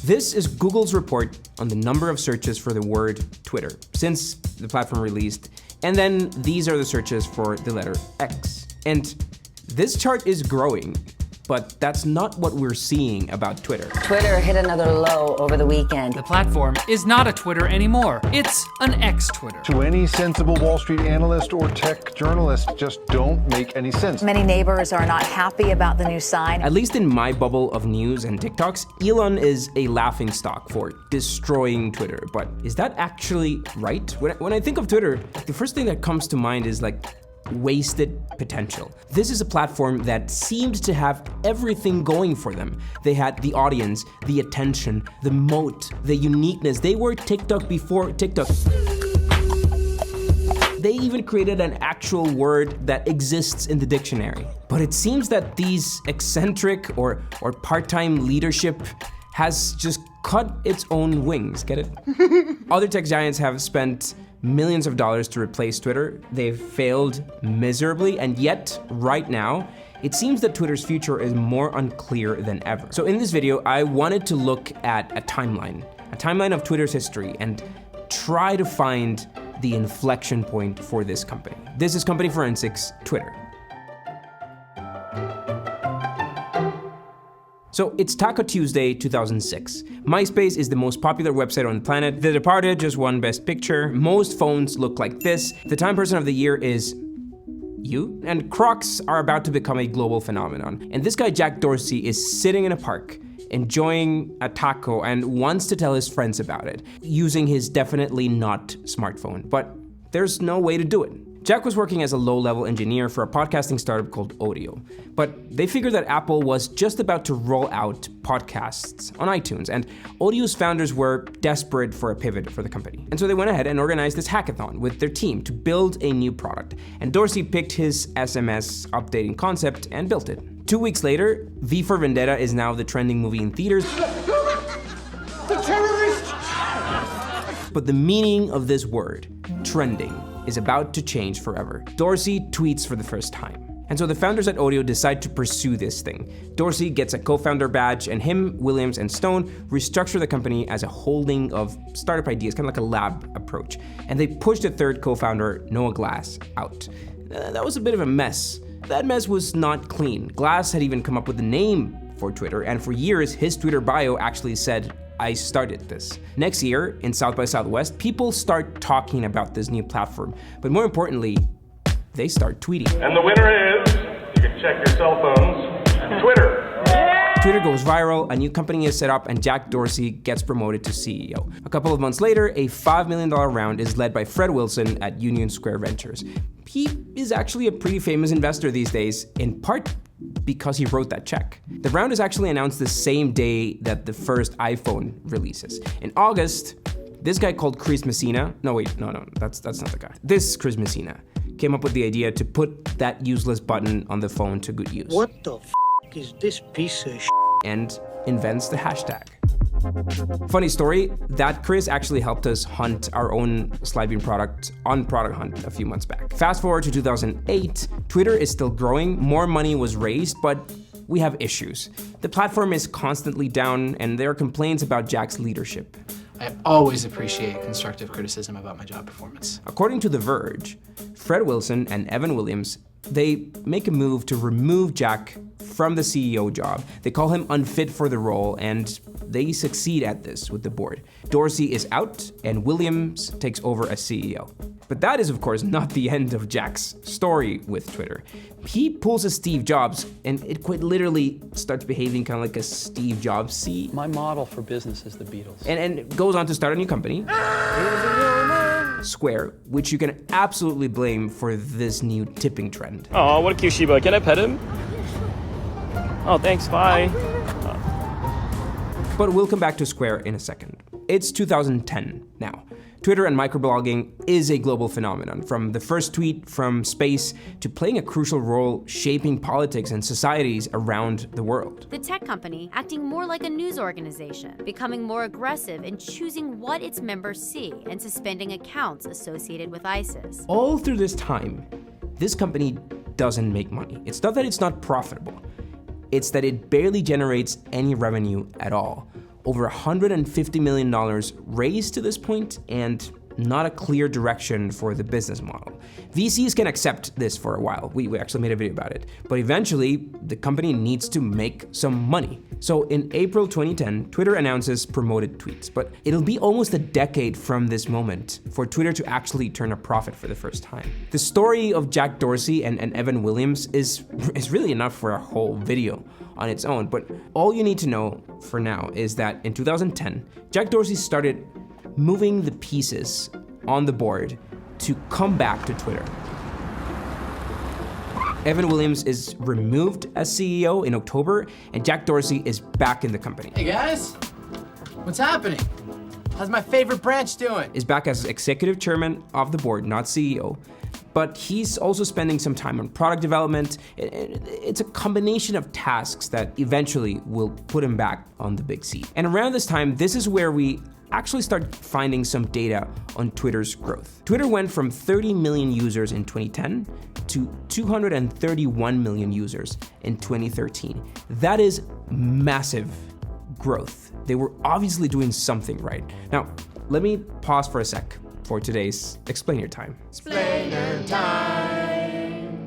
This is Google's report on the number of searches for the word Twitter since the platform released, and then these are the searches for the letter X. And this chart is growing, but that's not what we're seeing about Twitter. Twitter hit another low over the weekend. The platform is not a Twitter anymore. It's an X-Twitter. To any sensible Wall Street analyst or tech journalist, just don't make any sense. Many neighbors are not happy about the new sign. At least in my bubble of news and TikToks, Elon is a laughingstock for destroying Twitter. But is that actually right? When I think of Twitter, the first thing that comes to mind is like wasted potential. This is a platform that seemed to have everything going for them. They had the audience, the attention, the moat, the uniqueness. They were TikTok before TikTok. They even created an actual word that exists in the dictionary. But it seems that these eccentric or part-time leadership has just cut its own wings, get it? Other tech giants have spent millions of dollars to replace Twitter. They've failed miserably, and yet, right now, it seems that Twitter's future is more unclear than ever. So in this video, I wanted to look at a timeline of Twitter's history, and try to find the inflection point for this company. This is Company Forensics, Twitter. So it's Taco Tuesday 2006. MySpace is the most popular website on the planet. The Departed just won Best Picture. Most phones look like this. The Time Person of the Year is you. And Crocs are about to become a global phenomenon. And this guy, Jack Dorsey, is sitting in a park, enjoying a taco, and wants to tell his friends about it, using his definitely not smartphone. But there's no way to do it. Jack was working as a low-level engineer for a podcasting startup called Audio, but they figured that Apple was just about to roll out podcasts on iTunes, and Audio's founders were desperate for a pivot for the company. And so they went ahead and organized this hackathon with their team to build a new product, and Dorsey picked his SMS updating concept and built it. 2 weeks later, V for Vendetta is now the trending movie in theaters. The terrorist! But the meaning of this word, trending, is about to change forever. Dorsey tweets for the first time. And so the founders at Audio decide to pursue this thing. Dorsey gets a co-founder badge, and him, Williams, and Stone restructure the company as a holding of startup ideas, kind of like a lab approach. And they pushed a third co-founder, Noah Glass, out. That was a bit of a mess. That mess was not clean. Glass had even come up with a name for Twitter, and for years, his Twitter bio actually said, "I started this." Next year, in South by Southwest, people start talking about this new platform. But more importantly, they start tweeting. And the winner is, you can check your cell phones, Twitter. Twitter goes viral, a new company is set up, and Jack Dorsey gets promoted to CEO. A couple of months later, a $5 million round is led by Fred Wilson at Union Square Ventures. He is actually a pretty famous investor these days, in part because he wrote that check. The round is actually announced the same day that the first iPhone releases. In August, this guy called Chris Messina, that's not the guy. This Chris Messina came up with the idea to put that useless button on the phone to good use. What the f*** is this piece of and invents the hashtag. Funny story, that Chris actually helped us hunt our own Slidebean product on Product Hunt a few months back. Fast forward to 2008, Twitter is still growing, more money was raised, but we have issues. The platform is constantly down, and there are complaints about Jack's leadership. I always appreciate constructive criticism about my job performance. According to The Verge, Fred Wilson and Evan Williams, they make a move to remove Jack from the CEO job. They call him unfit for the role, and they succeed at this with the board. Dorsey is out, and Williams takes over as CEO. But that is, of course, not the end of Jack's story with Twitter. He pulls a Steve Jobs, and it quite literally starts behaving kind of like a Steve Jobs-y. My model for business is the Beatles. And goes on to start a new company, Square, which you can absolutely blame for this new tipping trend. Oh, what a cute Shiba. Can I pet him? Oh, thanks, bye. But we'll come back to Square in a second. It's 2010 now. Twitter and microblogging is a global phenomenon, from the first tweet from space to playing a crucial role shaping politics and societies around the world. The tech company acting more like a news organization, becoming more aggressive in choosing what its members see and suspending accounts associated with ISIS. All through this time, this company doesn't make money. It's not that it's not profitable. It's that it barely generates any revenue at all. over $150 million raised to this point, and not a clear direction for the business model. VCs can accept this for a while. We actually made a video about it. But eventually, the company needs to make some money. So in April 2010, Twitter announces promoted tweets. But it'll be almost a decade from this moment for Twitter to actually turn a profit for the first time. The story of Jack Dorsey and Evan Williams is really enough for a whole video on its own. But all you need to know for now is that in 2010, Jack Dorsey started moving the pieces on the board to come back to Twitter. Evan Williams is removed as CEO in October, and Jack Dorsey is back in the company. Hey guys, what's happening? How's my favorite branch doing? Is back as executive chairman of the board, not CEO. But he's also spending some time on product development. It's a combination of tasks that eventually will put him back on the big seat. And around this time, this is where we actually start finding some data on Twitter's growth. Twitter went from 30 million users in 2010 to 231 million users in 2013. That is massive growth. They were obviously doing something right. Now, let me pause for a sec for today's Explainer Time. Explainer Time!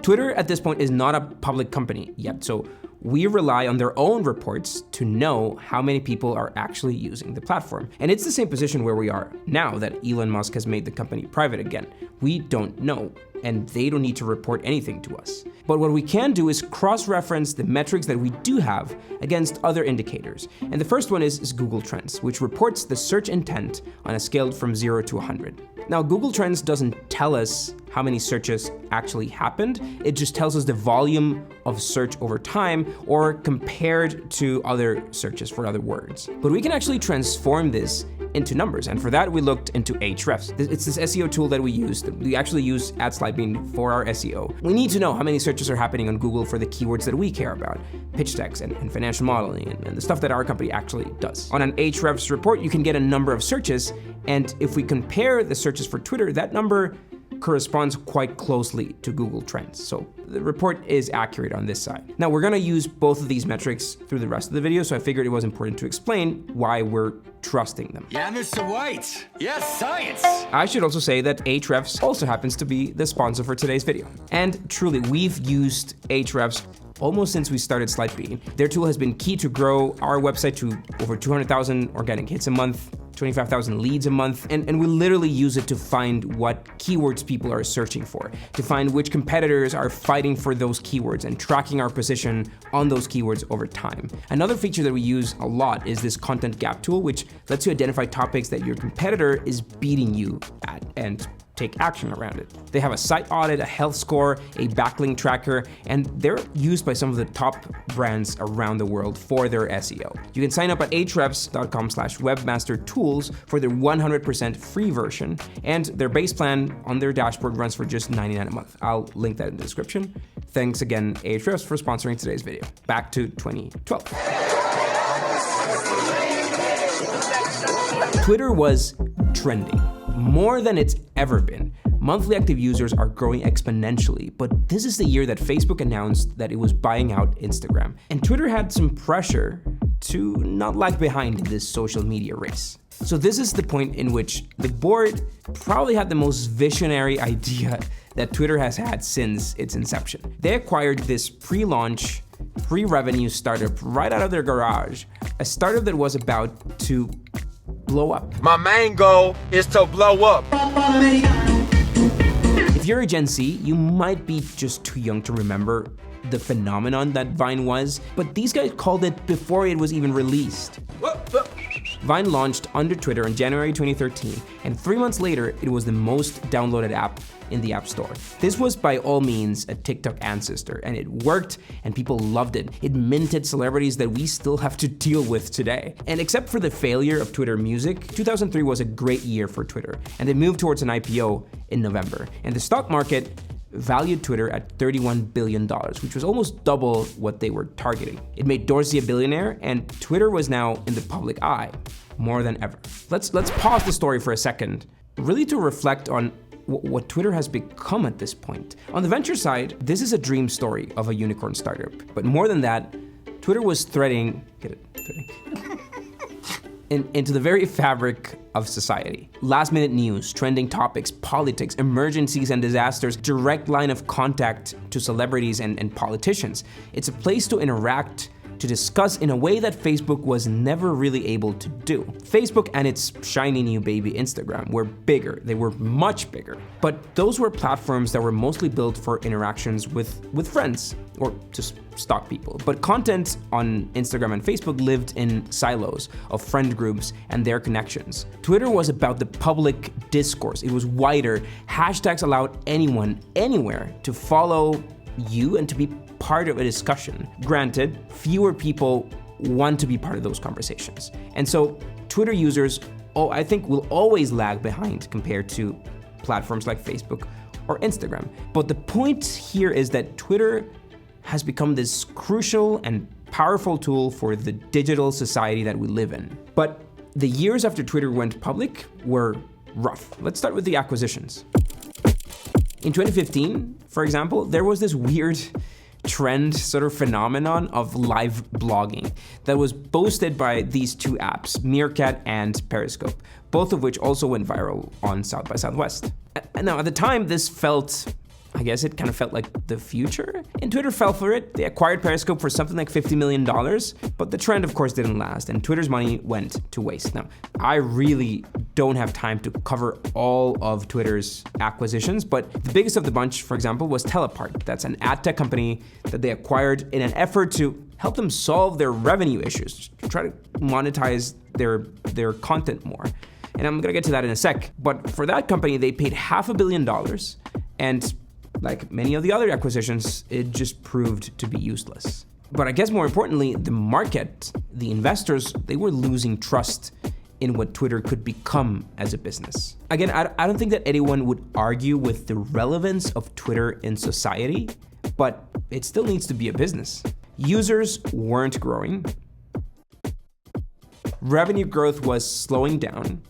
Twitter at this point is not a public company yet, so we rely on their own reports to know how many people are actually using the platform. And it's the same position where we are now that Elon Musk has made the company private again. We don't know, and they don't need to report anything to us. But what we can do is cross-reference the metrics that we do have against other indicators. And the first one is Google Trends, which reports the search intent on a scale from 0 to 100. Now, Google Trends doesn't tell us how many searches actually happened. It just tells us the volume of search over time or compared to other searches for other words. But we can actually transform this into numbers, and for that we looked into Ahrefs. It's this SEO tool that we use. We actually use at Slidebean for our SEO. We need to know how many searches are happening on Google for the keywords that we care about, pitch decks and financial modeling and the stuff that our company actually does. On an Ahrefs report, you can get a number of searches, and if we compare the searches for Twitter, that number corresponds quite closely to Google Trends. So the report is accurate on this side. Now we're gonna use both of these metrics through the rest of the video, so I figured it was important to explain why we're trusting them. Yeah, Mr. White. Yes, science. I should also say that Ahrefs also happens to be the sponsor for today's video. And truly, we've used Ahrefs almost since we started Slidebean. Their tool has been key to grow our website to over 200,000 organic hits a month, 25,000 leads a month, and we literally use it to find what keywords people are searching for, to find which competitors are fighting for those keywords and tracking our position on those keywords over time. Another feature that we use a lot is this content gap tool, which lets you identify topics that your competitor is beating you at and take action around it. They have a site audit, a health score, a backlink tracker, and they're used by some of the top brands around the world for their SEO. You can sign up at ahrefs.com/webmastertools for their 100% free version, and their base plan on their dashboard runs for just $99 a month. I'll link that in the description. Thanks again, Ahrefs, for sponsoring today's video. Back to 2012. Twitter was trending more than it's ever been. Monthly active users are growing exponentially, but this is the year that Facebook announced that it was buying out Instagram. And Twitter had some pressure to not lag behind in this social media race. So this is the point in which the board probably had the most visionary idea that Twitter has had since its inception. They acquired this pre-launch, pre-revenue startup right out of their garage, a startup that was about to blow up. My main goal is to blow up. If you're a Gen Z, you might be just too young to remember the phenomenon that Vine was, but these guys called it before it was even released. Vine launched under Twitter in January 2013, and 3 months later, it was the most downloaded app in the App Store. This was by all means a TikTok ancestor, and it worked, and people loved it. It minted celebrities that we still have to deal with today. And except for the failure of Twitter Music, 2003 was a great year for Twitter, and they moved towards an IPO in November. And the stock market valued Twitter at $31 billion, which was almost double what they were targeting. It made Dorsey a billionaire, and Twitter was now in the public eye more than ever. Let's pause the story for a second, really to reflect on what Twitter has become at this point. On the venture side, this is a dream story of a unicorn startup. But more than that, Twitter was threading, into the very fabric of society. Last-minute news, trending topics, politics, emergencies and disasters, direct line of contact to celebrities and politicians. It's a place to interact, to discuss in a way that Facebook was never really able to do. Facebook and its shiny new baby Instagram were bigger, they were much bigger, but those were platforms that were mostly built for interactions with friends, or just stalk people. But content on Instagram and Facebook lived in silos of friend groups and their connections. Twitter was about the public discourse. It was wider. Hashtags allowed anyone, anywhere, to follow you and to be part of a discussion. Granted, fewer people want to be part of those conversations. And so Twitter users, I think, will always lag behind compared to platforms like Facebook or Instagram. But the point here is that Twitter has become this crucial and powerful tool for the digital society that we live in. But the years after Twitter went public were rough. Let's start with the acquisitions. In 2015, for example, there was this weird trend, sort of phenomenon of live blogging that was boasted by these two apps, Meerkat and Periscope, both of which also went viral on South by Southwest. Now, at the time, this felt, I guess it kind of felt like the future, and Twitter fell for it. They acquired Periscope for something like $50 million, but the trend, of course, didn't last, and Twitter's money went to waste. Now, I really don't have time to cover all of Twitter's acquisitions, but the biggest of the bunch, for example, was Telepart. That's an ad tech company that they acquired in an effort to help them solve their revenue issues, try to monetize their content more. And I'm gonna get to that in a sec. But for that company, they paid $500 million, and like many of the other acquisitions, it just proved to be useless. But I guess more importantly, the market, the investors, they were losing trust in what Twitter could become as a business. Again, I don't think that anyone would argue with the relevance of Twitter in society, but it still needs to be a business. Users weren't growing. Revenue growth was slowing down.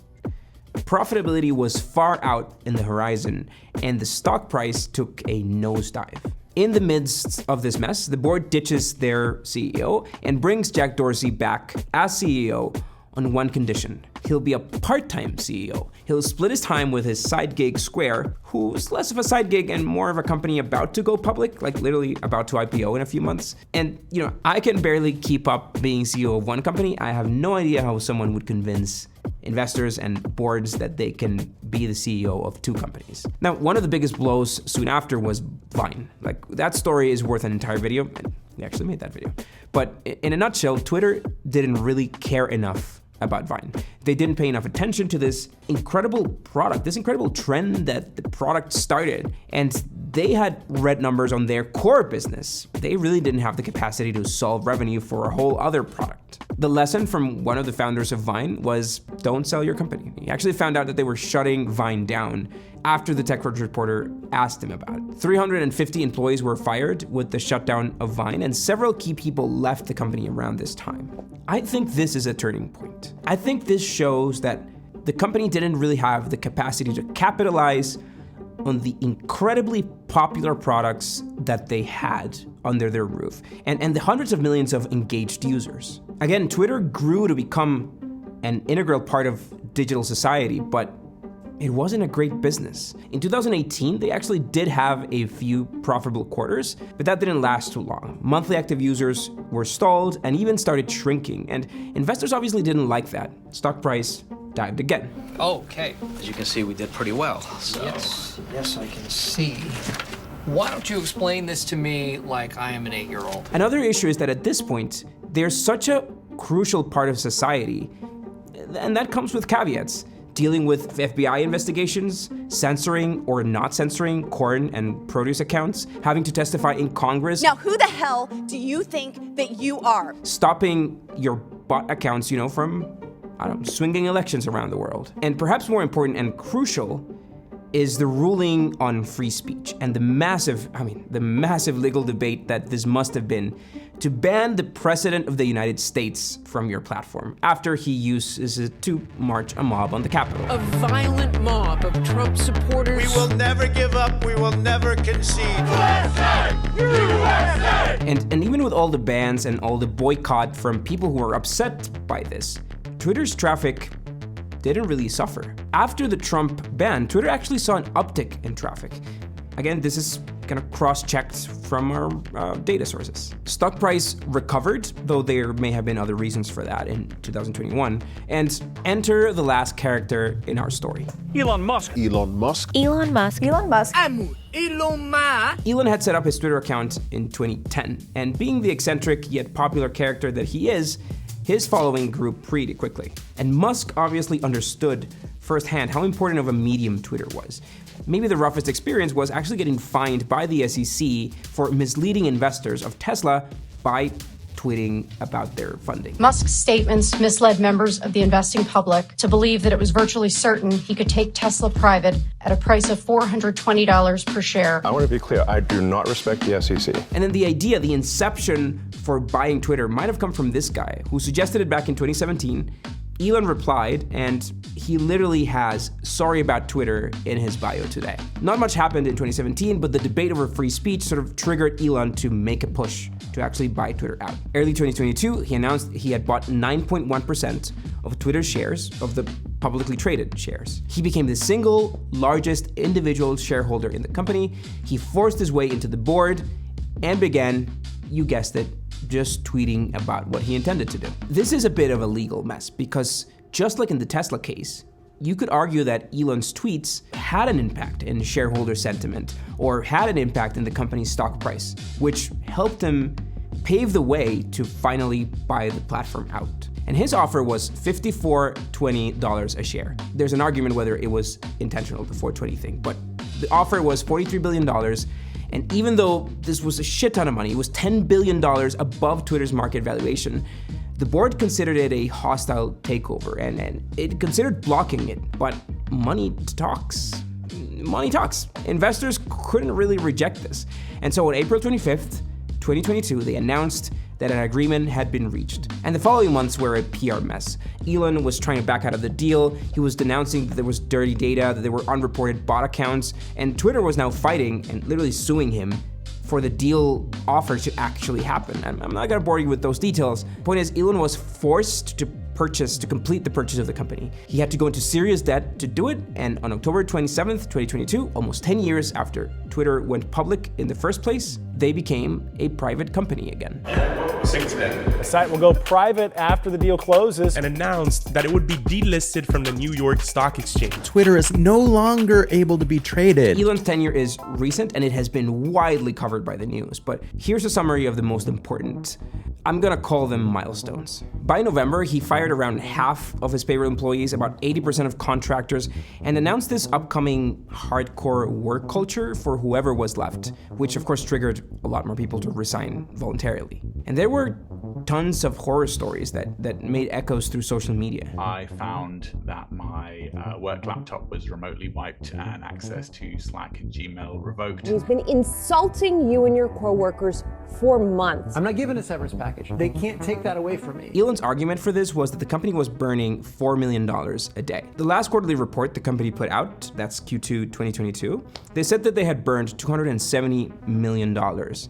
Profitability was far out in the horizon, and the stock price took a nosedive. In the midst of this mess, the board ditches their CEO and brings Jack Dorsey back as CEO on one condition. He'll be a part-time CEO. He'll split his time with his side gig Square, who's less of a side gig and more of a company about to go public, like literally about to IPO in a few months. And I can barely keep up being CEO of one company. I have no idea how someone would convince investors and boards that they can be the CEO of two companies. Now, one of the biggest blows soon after was Vine. Like, that story is worth an entire video, and we actually made that video. But in a nutshell, Twitter didn't really care enough about Vine. They didn't pay enough attention to this incredible product, this incredible trend that the product started, and they had red numbers on their core business. They really didn't have the capacity to solve revenue for a whole other product. The lesson from one of the founders of Vine was, don't sell your company. He actually found out that they were shutting Vine down after the TechCrunch reporter asked him about it. 350 employees were fired with the shutdown of Vine, and several key people left the company around this time. I think this is a turning point. I think this shows that the company didn't really have the capacity to capitalize on the incredibly popular products that they had under their roof, and the hundreds of millions of engaged users. Again, Twitter grew to become an integral part of digital society, but it wasn't a great business. In 2018, they actually did have a few profitable quarters, but that didn't last too long. Monthly active users were stalled and even started shrinking, and investors obviously didn't like that. Stock price dived again. Okay. As you can see, we did pretty well. So. Yes, I can see. Why don't you explain this to me like I am an 8-year-old? Another issue is that at this point, they're such a crucial part of society, and that comes with caveats. Dealing with FBI investigations, censoring or not censoring corn and produce accounts, having to testify in Congress. Now, who the hell do you think that you are? Stopping your bot accounts, from, swinging elections around the world. And perhaps more important and crucial is the ruling on free speech and the massive legal debate that this must have been to ban the President of the United States from your platform after he uses it to march a mob on the Capitol. A violent mob of Trump supporters. We will never give up. We will never concede. USA! USA! And even with all the bans and all the boycott from people who were upset by this, Twitter's traffic didn't really suffer. After the Trump ban, Twitter actually saw an uptick in traffic. Again, this is kind of cross-checked from our data sources. Stock price recovered, though there may have been other reasons for that in 2021. And enter the last character in our story. Elon Musk. Elon Musk. Elon Musk. Elon Musk. Elon Musk. Elon had set up his Twitter account in 2010, and being the eccentric yet popular character that he is, his following grew pretty quickly. And Musk obviously understood firsthand how important of a medium Twitter was. Maybe the roughest experience was actually getting fined by the SEC for misleading investors of Tesla by tweeting about their funding. Musk's statements misled members of the investing public to believe that it was virtually certain he could take Tesla private at a price of $420 per share. I want to be clear, I do not respect the SEC. And then the idea, the inception for buying Twitter might have come from this guy who suggested it back in 2017. Elon replied, and he literally has "sorry about Twitter" in his bio today. Not much happened in 2017, but the debate over free speech sort of triggered Elon to make a push to actually buy Twitter out. Early 2022, he announced he had bought 9.1% of Twitter's shares, of the publicly traded shares. He became the single largest individual shareholder in the company. He forced his way into the board and began, you guessed it, just tweeting about what he intended to do. This is a bit of a legal mess because just like in the Tesla case, you could argue that Elon's tweets had an impact in shareholder sentiment or had an impact in the company's stock price, which helped him pave the way to finally buy the platform out. And his offer was $54.20 a share. There's an argument whether it was intentional, the 420 thing, but the offer was $43 billion. And even though this was a shit ton of money, it was $10 billion above Twitter's market valuation, the board considered it a hostile takeover and it considered blocking it. But money talks. Money talks. Investors couldn't really reject this. And so on April 25th, 2022, they announced that an agreement had been reached. And the following months were a PR mess. Elon was trying to back out of the deal. He was denouncing that there was dirty data, that there were unreported bot accounts, and Twitter was now fighting and literally suing him for the deal offer to actually happen. I'm not gonna bore you with those details. Point is, Elon was forced to complete the purchase of the company. He had to go into serious debt to do it, and on October 27th, 2022, almost 10 years after Twitter went public in the first place, they became a private company again. The site will go private after the deal closes and announced that it would be delisted from the New York Stock Exchange. Twitter is no longer able to be traded. Elon's tenure is recent and it has been widely covered by the news, but here's a summary of the most important, I'm gonna call them milestones. By November, he fired around half of his payroll employees, about 80% of contractors, and announced this upcoming hardcore work culture for whoever was left, which of course triggered a lot more people to resign voluntarily. And there were tons of horror stories that made echoes through social media. I found that my work laptop was remotely wiped and access to Slack and Gmail revoked. He's been insulting you and your coworkers for months. I'm not giving a severance package. They can't take that away from me. Elon's argument for this was that the company was burning $4 million a day. The last quarterly report the company put out, that's Q2 2022, they said that they had burned $270 million.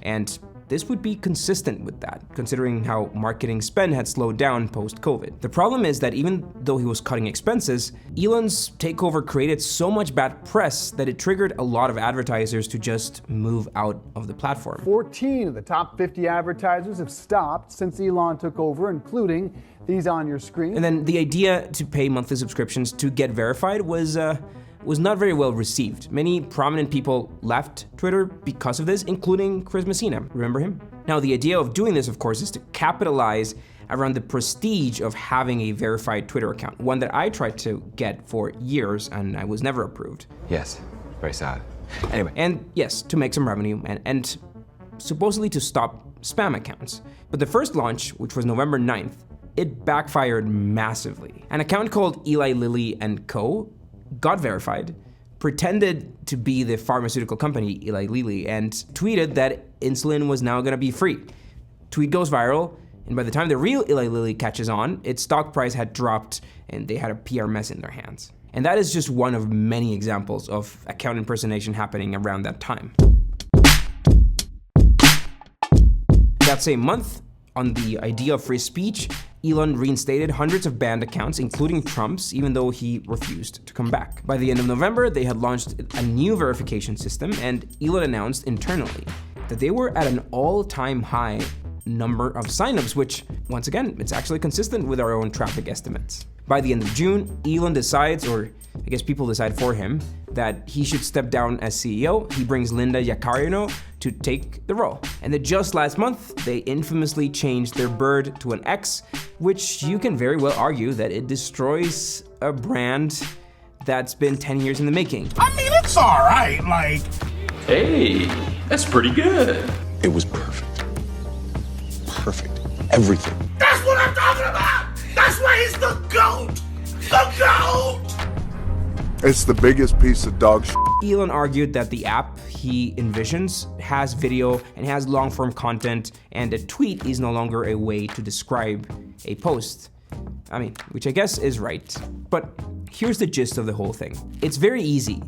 And this would be consistent with that, considering how marketing spend had slowed down post-COVID. The problem is that even though he was cutting expenses, Elon's takeover created so much bad press that it triggered a lot of advertisers to just move out of the platform. 14 of the top 50 advertisers have stopped since Elon took over, including these on your screen. And then the idea to pay monthly subscriptions to get verified was not very well received. Many prominent people left Twitter because of this, including Chris Messina. Remember him? Now, the idea of doing this, of course, is to capitalize around the prestige of having a verified Twitter account, one that I tried to get for years and I was never approved. Yes, very sad. Anyway. And yes, to make some revenue and supposedly to stop spam accounts. But the first launch, which was November 9th, it backfired massively. An account called Eli Lilly & Co. got verified, pretended to be the pharmaceutical company Eli Lilly, and tweeted that insulin was now gonna be free. Tweet goes viral, and by the time the real Eli Lilly catches on, its stock price had dropped and they had a PR mess in their hands. And that is just one of many examples of account impersonation happening around that time. That same month, on the idea of free speech, Elon reinstated hundreds of banned accounts, including Trump's, even though he refused to come back. By the end of November, they had launched a new verification system, and Elon announced internally that they were at an all-time high number of signups, which, once again, it's actually consistent with our own traffic estimates. By the end of June, Elon decides, or I guess people decide for him, that he should step down as CEO. He brings Linda Yaccarino to take the role. And then just last month, they infamously changed their bird to an X, which you can very well argue that it destroys a brand that's been 10 years in the making. I mean, it's all right, like... Hey, that's pretty good. It was perfect. Perfect. Everything. That's what I'm talking about! That's why he's the GOAT! The GOAT! It's the biggest piece of dog shit. Elon argued that the app he envisions has video and has long-form content, and a tweet is no longer a way to describe a post. I mean, which I guess is right. But here's the gist of the whole thing. It's very easy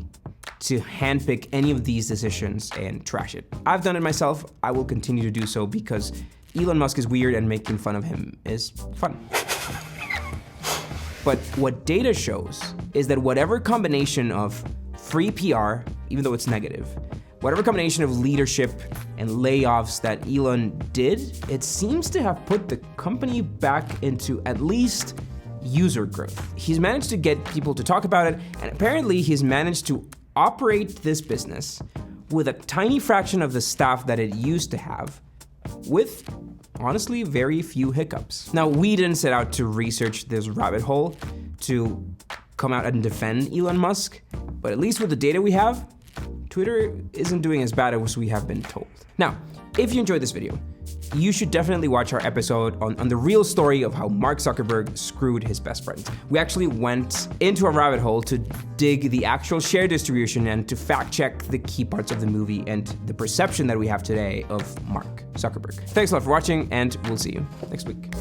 to handpick any of these decisions and trash it. I've done it myself. I will continue to do so because Elon Musk is weird and making fun of him is fun. But what data shows is that whatever combination of free PR, even though it's negative, whatever combination of leadership and layoffs that Elon did, it seems to have put the company back into at least user growth. He's managed to get people to talk about it, and apparently he's managed to operate this business with a tiny fraction of the staff that it used to have, with honestly very few hiccups. Now, we didn't set out to research this rabbit hole to come out and defend Elon Musk, but at least with the data we have, Twitter isn't doing as bad as we have been told. Now, if you enjoyed this video, you should definitely watch our episode on the real story of how Mark Zuckerberg screwed his best friend. We actually went into a rabbit hole to dig the actual share distribution and to fact check the key parts of the movie and the perception that we have today of Mark Zuckerberg. Thanks a lot for watching, and we'll see you next week.